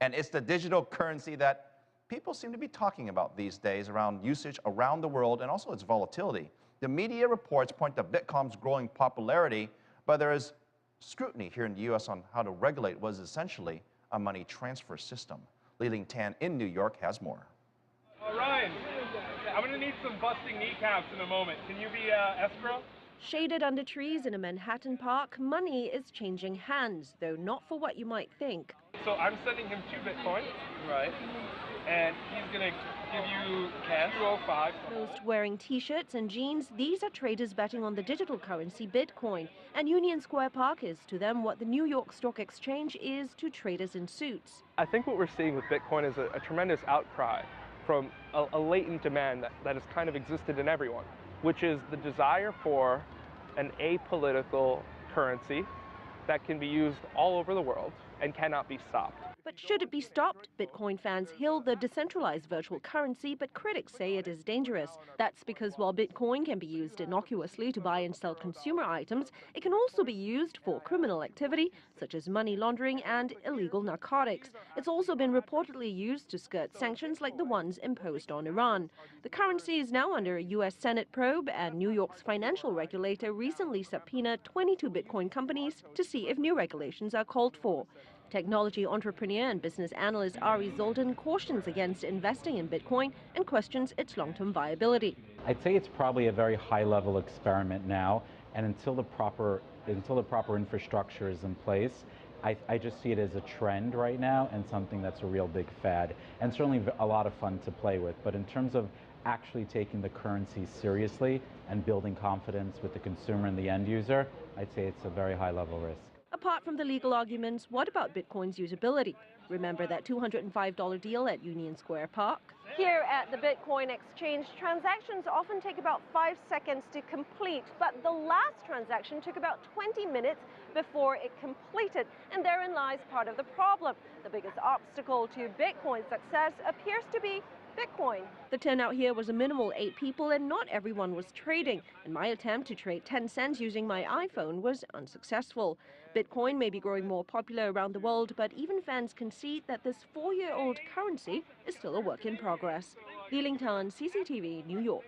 And it's the digital currency that people seem to be talking about these days around usage around the world and also its volatility. The media reports point to Bitcoin's growing popularity, but there is scrutiny here in the U.S. on how to regulate what is essentially a money transfer system. Li-Ling Tan in New York has more. Ryan, I'm going to need some busting kneecaps in a moment. Can you be escrow? Shaded under trees in a Manhattan park, money is changing hands, though not for what you might think. So I'm sending him 2 Bitcoin, right? And he's going to give you cash 205. Most wearing t-shirts and jeans, these are traders betting on the digital currency Bitcoin. And Union Square Park is to them what the New York Stock Exchange is to traders in suits. I think what we're seeing with Bitcoin is a tremendous outcry from a latent demand that has kind of existed in everyone, which is the desire for an apolitical currency that can be used all over the world and cannot be stopped. But should it be stopped? Bitcoin fans hail the decentralized virtual currency, but critics say it is dangerous. That's because while Bitcoin can be used innocuously to buy and sell consumer items, it can also be used for criminal activity, such as money laundering and illegal narcotics. It's also been reportedly used to skirt sanctions like the ones imposed on Iran. The currency is now under a U.S. Senate probe, and New York's financial regulator recently subpoenaed 22 Bitcoin companies to see if new regulations are called for. Technology entrepreneur and business analyst Ari Zoldan cautions against investing in Bitcoin and questions its long-term viability. I'd say it's probably a very high-level experiment now, and until the proper infrastructure is in place, I just see it as a trend right now and something that's a real big fad, and certainly a lot of fun to play with. But in terms of actually taking the currency seriously and building confidence with the consumer and the end user, I'd say it's a very high-level risk. Apart from the legal arguments, what about Bitcoin's usability? Remember that $205 deal at Union Square Park? Here at the Bitcoin exchange, transactions often take about 5 seconds to complete, but the last transaction took about 20 minutes before it completed, and therein lies part of the problem. The biggest obstacle to Bitcoin's success appears to be Bitcoin. The turnout here was a minimal 8 people, and not everyone was trading. And my attempt to trade 10 cents using my iPhone was unsuccessful. Bitcoin may be growing more popular around the world, but even fans concede that this 4-year-old currency is still a work in progress. Li-Ling Tan, CCTV, New York.